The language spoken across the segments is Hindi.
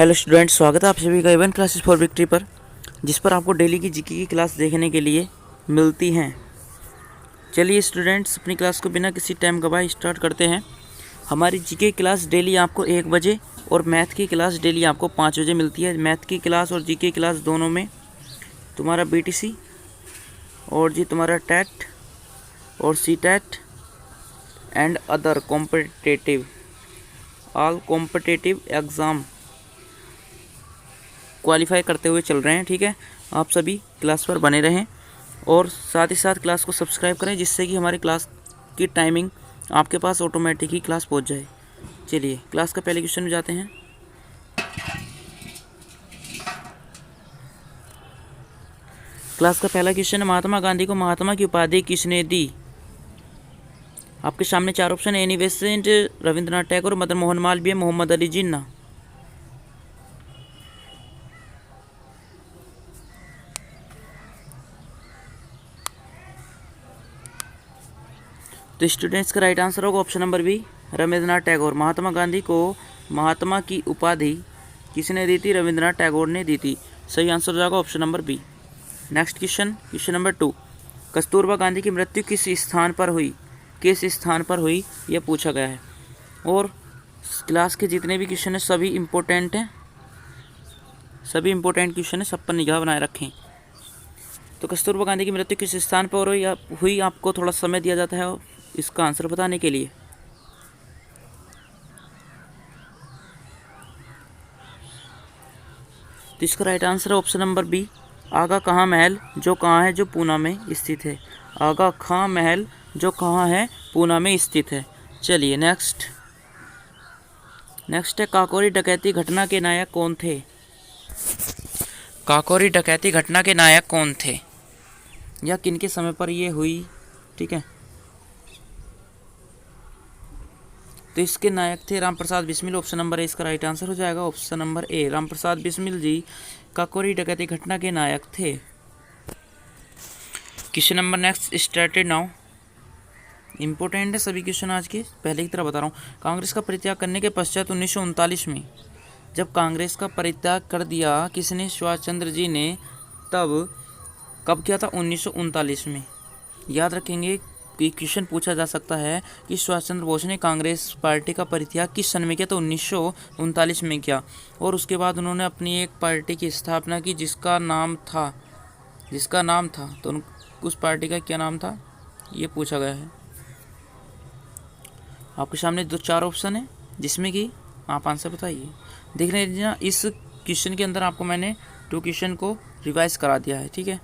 हेलो स्टूडेंट्स, स्वागत है आप सभी का इवन क्लासेस फॉर विक्ट्री पर, जिस पर आपको डेली की जीके की क्लास देखने के लिए मिलती हैं। चलिए स्टूडेंट्स, अपनी क्लास को बिना किसी टाइम गवाए स्टार्ट करते हैं। हमारी जीके क्लास डेली आपको 1 बजे और मैथ की क्लास डेली आपको 5 बजे मिलती है। मैथ की क्लास और जीके क्लास दोनों में तुम्हारा बीटीसी और जी तुम्हारा टेट और C TET and other competitive all competitive exam qualify करते हुए चल रहे हैं। ठीक है, आप सभी क्लास पर बने रहें और साथ ही साथ क्लास को सब्सक्राइब करें, जिससे कि हमारी क्लास की टाइमिंग आपके पास ऑटोमेटिक ही क्लास पहुंच जाए। चलिए क्लास का पहले क्वेश्चन में जाते हैं। क्लास का पहला क्वेश्चन है, महात्मा गांधी को महात्मा की उपाधि किसने दी? आपके सामने 4 ऑप्शन है, एनी बेसेंट, रविंद्रनाथ टैगोर, मदन मोहन मालवीय, मोहम्मद अली जिन्ना। तो स्टूडेंट्स का राइट आंसर होगा option number B, Rabindranath Tagore. Mahatma Gandhi को महात्मा की उपाधि किसने दी थी? रविंद्रनाथ टैगोर ने दी थी। सही आंसर हो जाएगा option number B. Next question, question number 2, Kasturba Gandhi की मृत्यु किस स्थान पर हुई? किस स्थान पर हुई यह पूछा गया है। और क्लास के जितने भी क्वेश्चन हैं सभी इम्पोर्टेंट हैं, सभी इम्पोर्टेंट क्वेश्चन है, सब पर निगाह बनाए रखें। तो कस्तूरबा गांधी की मृत्यु किस स्थान पर हुई, आपको थोड़ा समय दिया जाता है इसका आंसर बताने के लिए। तो इसका राइट आंसर है ऑप्शन नंबर बी, आगा खां महल, जो कहाँ है? जो पूना में स्थित है। आगा खां महल जो कहाँ है? पूना में स्थित है। चलिए नेक्स्ट है, काकोरी डकैती घटना के नायक कौन थे? काकोरी डकैती घटना के नायक कौन थे या किनके समय पर ये हुई? ठीक है, तो इसके नायक थे Ramprasad Bismil. Option number A इसका राइट आंसर हो जाएगा, option number A, Ramprasad Bismil ji Kakori डकैती घटना के नायक थे। Question number next started now. Important है सभी क्वेश्चन आज के, पहले की तरह बता रहा हूँ। कांग्रेस का परित्याग करने के पश्चात 1939 में जब कांग्रेस का परित्याग कर दिया किसने? सुभाष चंद्र जी ने। तब कब किया था? 1939 में। याद रखेंगे कि क्वेश्चन पूछा जा सकता है कि सुभाष चंद्र बोस ने कांग्रेस पार्टी का परित्याग किस सन में किया? तो 1939 में किया। और उसके बाद उन्होंने अपनी एक पार्टी की स्थापना की जिसका नाम था तो उस पार्टी का क्या नाम था ये पूछा गया है। आपके सामने 4 ऑप्शन है जिसमें कि आप आंसर बताइए। देख लीजिए ना, इस क्वेश्चन के अंदर आपको मैंने 2 क्वेश्चन को रिवाइज करा दिया है। ठीक है,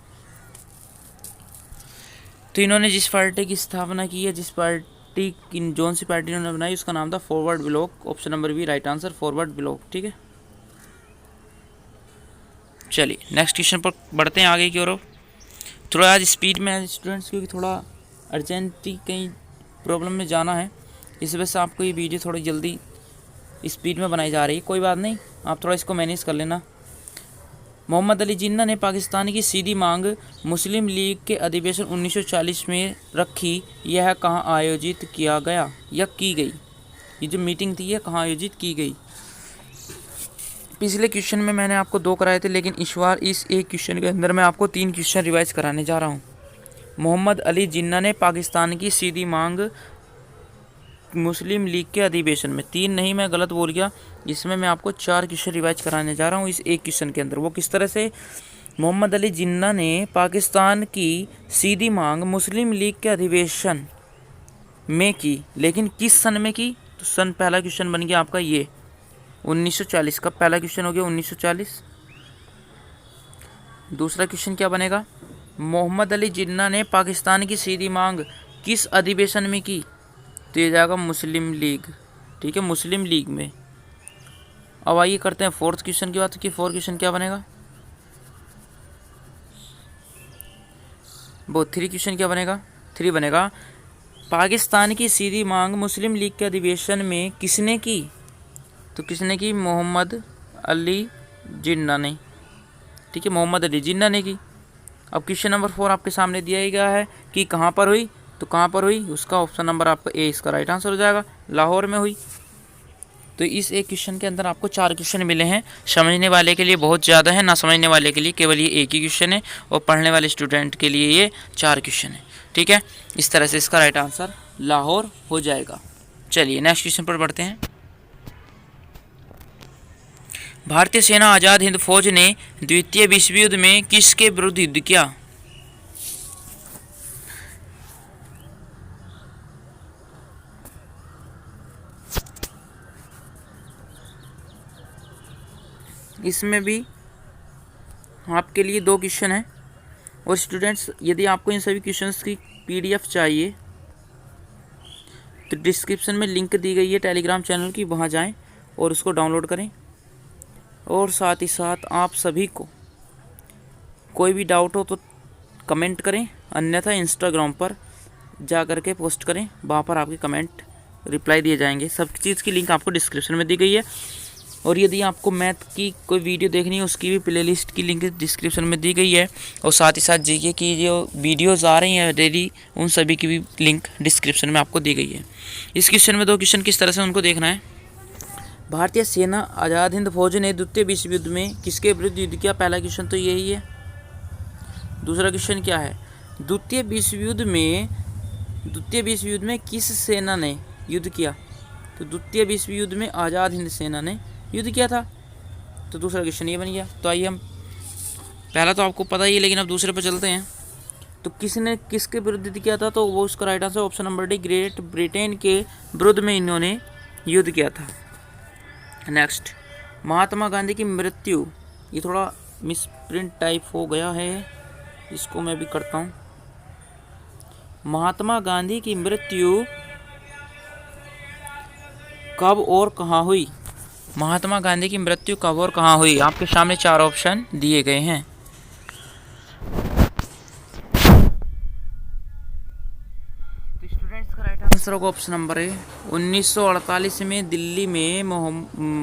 तो इन्होंने जिस पार्टी की स्थापना की है, जोन सी पार्टी इन्होंने बनाई, उसका नाम था forward block. Option number B right answer, forward block. ठीक है, चलिए नेक्स्ट क्वेश्चन पर बढ़ते हैं आगे की ओर। थोड़ा आज स्पीड में है स्टूडेंट्स, क्योंकि थोड़ा अर्जेंटली कहीं प्रॉब्लम में जाना है, इस वजह से आपको ये वीडियो थोड़ी जल्दी स्पीड में बनाई जा रही है। कोई बात नहीं, आप थोड़ा इसको मैनेज कर लेना। मोहम्मद अली जिन्ना ने पाकिस्तान की सीधी मांग मुस्लिम लीग के अधिवेशन 1940 में रखी। यह कहाँ आयोजित किया गया या की गई? ये जो मीटिंग थी यह कहाँ आयोजित की गई? पिछले क्वेश्चन में मैंने आपको 2 कराए थे, लेकिन इस बार इस एक क्वेश्चन के अंदर मैं आपको 3 क्वेश्चन रिवाइज कराने जा रहा हूँ। मोहम्मद अली जिन्ना ने पाकिस्तान की सीधी मांग मुस्लिम लीग के अधिवेशन में, 3 नहीं, मैं गलत बोल गया, इसमें मैं आपको 4 क्वेश्चन रिवाइज कराने जा रहा हूँ इस एक क्वेश्चन के अंदर। वो किस तरह से? मोहम्मद अली जिन्ना ने पाकिस्तान की सीधी मांग मुस्लिम लीग के अधिवेशन में की, लेकिन किस सन में की? तो सन पहला क्वेश्चन बन गया आपका ये 1940 का पहला क्वेश्चन हो गया 1940। दूसरा क्वेश्चन क्या बनेगा? मोहम्मद अली जिन्ना ने पाकिस्तान की सीधी मांग किस अधिवेशन में की? तो ये जाएगा मुस्लिम लीग। ठीक है, मुस्लिम लीग में। अब आइए करते हैं 4th क्वेश्चन की बात कि 4th क्वेश्चन क्या बनेगा? वो 3 क्वेश्चन क्या बनेगा? 3 बनेगा, पाकिस्तान की सीधी मांग मुस्लिम लीग के अधिवेशन में किसने की? तो किसने की? मोहम्मद अली जिन्ना ने। ठीक है, मोहम्मद अली जिन्ना ने की। अब क्वेश्चन नंबर 4 आपके सामने दिया गया है कि कहाँ पर हुई, तो कहाँ पर हुई उसका ऑप्शन नंबर आपका ए इसका राइट आंसर हो जाएगा, लाहौर में हुई। तो इस एक क्वेश्चन के अंदर आपको 4 क्वेश्चन मिले हैं। समझने वाले के लिए बहुत ज़्यादा है, ना समझने वाले के लिए केवल ये एक ही क्वेश्चन है, और पढ़ने वाले स्टूडेंट के लिए ये 4 क्वेश्चन है। ठीक है, इस तरह से इसका राइट आंसर लाहौर हो जाएगा। चलिए नेक्स्ट क्वेश्चन पर बढ़ते हैं। भारतीय सेना आज़ाद हिंद फौज ने द्वितीय विश्व युद्ध में किसके विरुद्ध युद्ध किया? इसमें भी आपके लिए 2 क्वेश्चन हैं, और स्टूडेंट्स यदि आपको इन सभी क्वेश्चंस की PDF चाहिए तो डिस्क्रिप्शन में लिंक दी गई है टेलीग्राम चैनल की, वहाँ जाएं और उसको डाउनलोड करें। और साथ ही साथ आप सभी को कोई भी डाउट हो तो कमेंट करें, अन्यथा इंस्टाग्राम पर जा कर के पोस्ट करें, वहाँ पर आपके कमेंट रिप्लाई दिए जाएंगे। सब चीज़ की लिंक आपको डिस्क्रिप्शन में दी गई है। और यदि आपको मैथ की कोई वीडियो देखनी है उसकी भी प्लेलिस्ट की लिंक डिस्क्रिप्शन में दी गई है, और साथ ही साथ जीके की जो वीडियोस आ रही हैं डेली, उन सभी की भी लिंक डिस्क्रिप्शन में आपको दी गई है। इस क्वेश्चन में 2 क्वेश्चन किस तरह से उनको देखना है। भारतीय सेना आज़ाद हिंद फौज ने द्वितीय विश्व युद्ध में किसके विरुद्ध युद्ध किया? पहला क्वेश्चन तो यही है। दूसरा क्वेश्चन क्या है? द्वितीय विश्व युद्ध में किस सेना ने युद्ध किया? तो द्वितीय विश्व युद्ध में आज़ाद हिंद सेना ने युद्ध किया था। तो दूसरा क्वेश्चन ये बन गया। तो आइए हम, पहला तो आपको पता ही है, लेकिन अब दूसरे पर चलते हैं। तो किसने किसके विरुद्ध युद्ध किया था? तो वो उसका right answer option number D, great Britain के विरुद्ध में इन्होंने युद्ध किया था। नेक्स्ट, महात्मा गांधी की मृत्यु, ये थोड़ा मिसप्रिंट टाइप हो गया है, इसको मैं भी करता हूँ। महात्मा गांधी की मृत्यु कब और कहाँ हुई? महात्मा गांधी की मृत्यु कब और कहाँ हुई? आपके सामने 4 ऑप्शन दिए गए हैं। तो स्टूडेंट्स का राइट आंसर होगा ऑप्शन नंबर ए, 1948 में दिल्ली में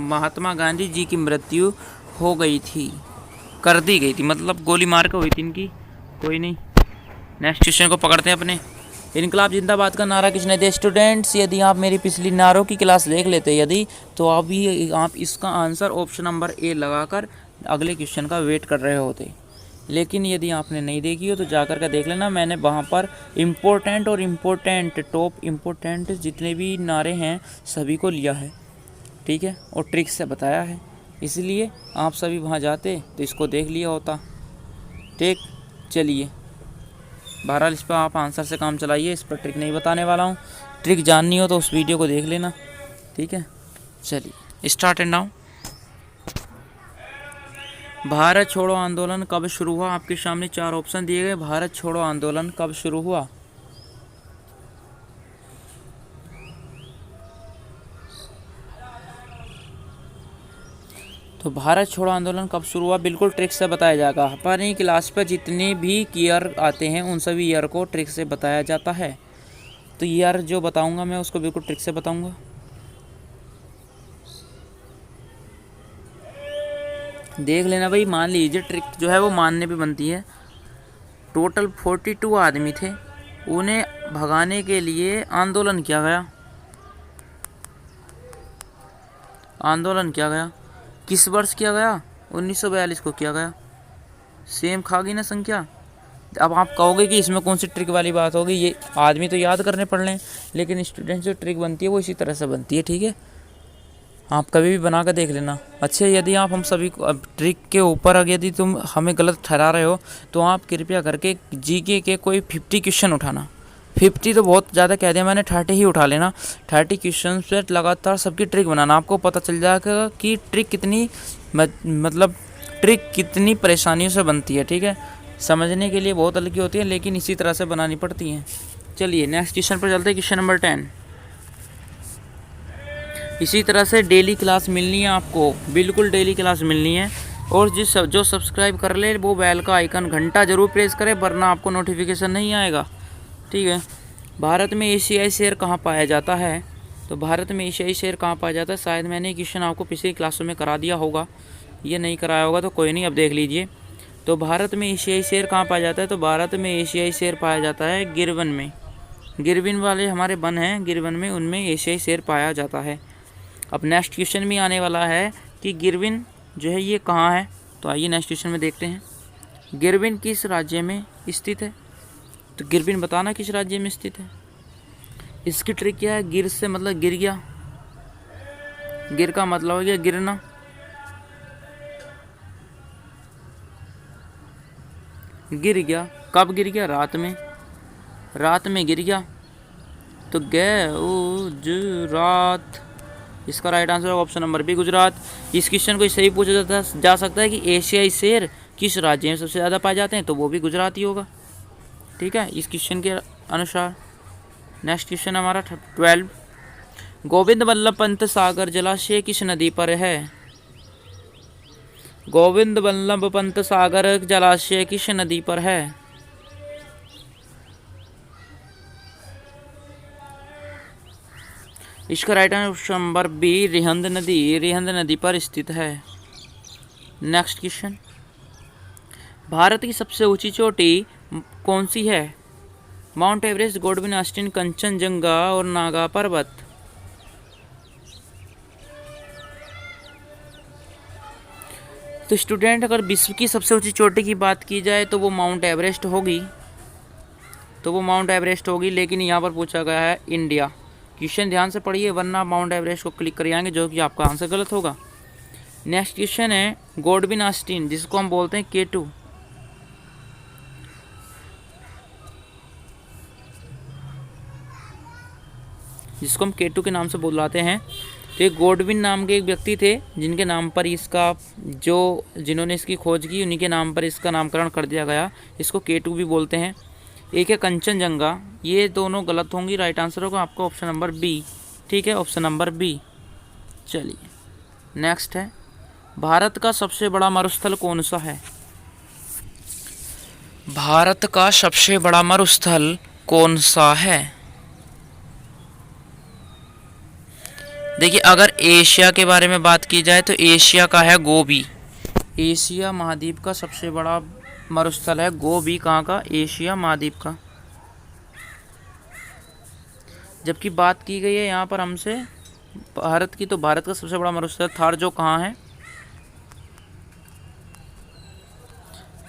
महात्मा गांधी जी की मृत्यु हो गई थी, कर दी गई थी, मतलब गोली मार के हुई थी इनकी। कोई नहीं, नेक्स्ट क्वेश्चन को पकड़ते हैं अपने। इनकलाब जिंदाबाद का नारा किसने दिया? स्टूडेंट्स यदि आप मेरी पिछली नारों की क्लास देख लेते यदि, तो अभी आप इसका आंसर ऑप्शन नंबर ए लगाकर अगले क्वेश्चन का वेट कर रहे होते। लेकिन यदि आपने नहीं देखी हो तो जाकर के देख लेना, मैंने वहाँ पर टॉप इम्पोर्टेंट जितने भी नारे हैं सभी को लिया है, ठीक है, और ट्रिक से बताया है। इसलिए आप सभी वहाँ जाते तो इसको देख लिया होता। ठीक, चलिए बहरहाल इस पर आप आंसर से काम चलाइए, इस पर ट्रिक नहीं बताने वाला हूँ। ट्रिक जाननी हो तो उस वीडियो को देख लेना, ठीक है। चलिए स्टार्ट एंड नाउ। भारत छोड़ो आंदोलन कब शुरू हुआ? आपके सामने 4 ऑप्शन दिए गए। भारत छोड़ो आंदोलन कब शुरू हुआ? तो भारत छोड़ो आंदोलन कब शुरू हुआ, बिल्कुल ट्रिक से बताया जाएगा। हमारी क्लास पर जितने भी ईयर आते हैं उन सभी ईयर को ट्रिक से बताया जाता है। तो ईयर जो बताऊंगा मैं उसको बिल्कुल ट्रिक से बताऊंगा। देख लेना भाई, मान लीजिए ट्रिक जो है वो मानने पे बनती है। टोटल 42 आदमी थे, उन्हें भगाने के लिए आंदोलन किया गया। आंदोलन किया गया किस वर्ष किया गया? 1942 को किया गया। सेम खा गई ना संख्या। अब आप कहोगे कि इसमें कौन सी ट्रिक वाली बात होगी, ये आदमी तो याद करने पड़ लें, लेकिन स्टूडेंट जो ट्रिक बनती है वो इसी तरह से बनती है, ठीक है। आप कभी भी बना कर देख लेना। अच्छा, यदि आप हम सभी को अब ट्रिक के ऊपर अगर यदि तुम हमें गलत ठहरा रहे हो तो आप कृपया करके जीके के कोई 50 क्वेश्चन उठाना। 50 तो बहुत ज़्यादा कह दिया मैंने, 30 ही उठा लेना। 30 क्वेश्चन से लगातार सबकी ट्रिक बनाना, आपको पता चल जाएगा कि ट्रिक कितनी मतलब ट्रिक कितनी परेशानियों से बनती है, ठीक है। समझने के लिए बहुत हल्की होती है, लेकिन इसी तरह से बनानी पड़ती हैं। चलिए नेक्स्ट क्वेश्चन पर चलते हैं, क्वेश्चन नंबर 10। इसी तरह से डेली क्लास मिलनी है आपको, बिल्कुल डेली क्लास मिलनी है। और जो सब्सक्राइब कर ले वो बेल का आइकन घंटा जरूर प्रेस करे, वरना आपको नोटिफिकेशन नहीं आएगा, ठीक है। भारत में एशियाई शेर कहाँ पाया जाता है? तो भारत में एशियाई शेर कहाँ पाया जाता है? शायद मैंने क्वेश्चन आपको पिछली क्लासों में करा दिया होगा, ये नहीं कराया होगा तो कोई नहीं, अब देख लीजिए। तो भारत में एशियाई शेर कहाँ पाया जाता है? तो भारत में एशियाई शेर पाया जाता है गिरवन में। गिरवन वाले हमारे वन हैं, गिरवन में, उनमें एशियाई शेर पाया जाता है। अब नेक्स्ट क्वेश्चन भी आने वाला है कि गिरविन जो है ये कहाँ है। तो आइए नेक्स्ट क्वेश्चन में देखते हैं, गिरविन किस राज्य में स्थित है। तो गिरविन बताना किस राज्य में स्थित है। इसकी ट्रिक क्या है, गिर से मतलब गिर गया, गिर का मतलब हो गया गिरना, गिर गया, कब गिर गया, रात में, रात में गिर गया, तो गुजरात। इसका राइट आंसर है ऑप्शन नंबर बी, गुजरात। इस क्वेश्चन को इससे भी पूछा जा सकता है कि एशियाई शेर किस राज्य में सबसे ज़्यादा पाए जाते हैं, तो वो भी गुजरात ही होगा। ठीक है, इस क्वेश्चन के अनुसार। नेक्स्ट क्वेश्चन हमारा 12, गोविंद बल्लभ पंत सागर जलाशय किस नदी पर है। गोविंद बल्लभ पंत सागर जलाशय किस नदी पर है। इसका right answer option number B, Rihand नदी, रिहंद नदी पर स्थित है। नेक्स्ट क्वेश्चन, भारत की सबसे ऊंची चोटी कौन सी है। Mount Everest, Godwin Austin, Kanchenjunga और नागा पर्वत। तो स्टूडेंट, अगर विश्व की सबसे ऊंची चोटी की बात की जाए तो वो माउंट एवरेस्ट होगी, लेकिन यहाँ पर पूछा गया है इंडिया। क्वेश्चन ध्यान से पढ़िए वरना माउंट एवरेस्ट को क्लिक कर आएंगे, जो कि आपका आंसर गलत होगा। नेक्स्ट क्वेश्चन है, गोडविन ऑस्टिन जिसको हम बोलते हैं K2, जिसको हम K2 के नाम से बुलाते हैं। तो ये गोडविन नाम के एक व्यक्ति थे जिनके नाम पर इसका जिन्होंने इसकी खोज की उन्हीं के नाम पर इसका नामकरण कर दिया गया। इसको K2 भी बोलते हैं। एक है कंचनजंगा, ये दोनों गलत होंगी, राइट आंसर होगा आपका ऑप्शन नंबर बी। ठीक है, ऑप्शन नंबर बी। चलिए नेक्स्ट है, भारत का सबसे बड़ा मरुस्थल कौन सा है। भारत का सबसे बड़ा मरुस्थल कौन सा है। देखिए, अगर एशिया के बारे में बात की जाए तो एशिया का है गोबी। एशिया महाद्वीप का सबसे बड़ा मरुस्थल है गोबी। कहाँ का, एशिया महाद्वीप का। जबकि बात की गई है यहाँ पर हमसे भारत की, तो भारत का सबसे बड़ा मरुस्थल थार, जो कहाँ है,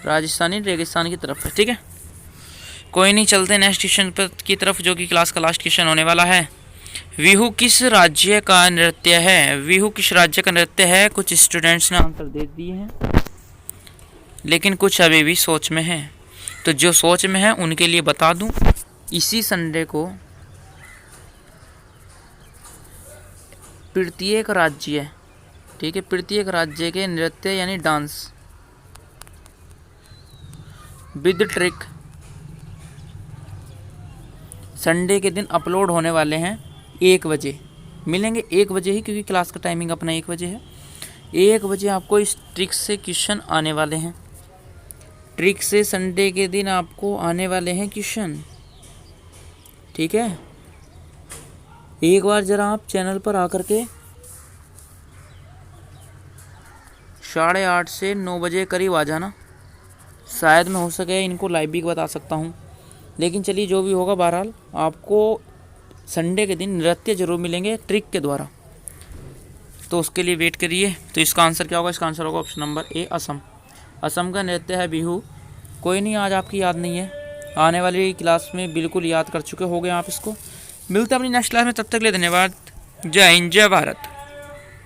राजस्थानी रेगिस्तान की तरफ है। ठीक है, कोई नहीं, चलते नेक्स्ट क्वेश्चन की तरफ, जो कि क्लास का लास्ट क्वेश्चन होने वाला है। बिहू किस राज्य का नृत्य है। बिहू किस राज्य का नृत्य है। कुछ स्टूडेंट्स ने आंसर दे दिए हैं, लेकिन कुछ अभी भी सोच में हैं। तो जो सोच में है उनके लिए बता दूं, इसी संडे को प्रत्येक राज्य, ठीक है, प्रत्येक राज्य के नृत्य यानी डांस विद ट्रिक संडे के दिन अपलोड होने वाले हैं। 1 बजे मिलेंगे, 1 बजे ही, क्योंकि क्लास का टाइमिंग अपना 1 बजे है। 1 बजे आपको इस ट्रिक से क्वेश्चन आने वाले हैं। ट्रिक से संडे के दिन आपको आने वाले हैं क्वेश्चन। ठीक है, एक बार ज़रा आप चैनल पर आकर के 8:30 से 9 बजे करीब आ जाना। शायद मैं हो सके इनको लाइव भी बता सकता हूँ, लेकिन चलिए जो भी होगा, बहरहाल आपको संडे के दिन नृत्य जरूर मिलेंगे ट्रिक के द्वारा। तो उसके लिए वेट करिए। तो इसका आंसर क्या होगा, इसका आंसर होगा ऑप्शन नंबर ए, असम। असम का नृत्य है बिहू। कोई नहीं, आज आपकी याद नहीं है, आने वाली क्लास में बिल्कुल याद कर चुके होंगे आप इसको। मिलते हैं अपनी नेक्स्ट क्लास में, तब तक के लिए धन्यवाद। जय हिंद, जय भारत।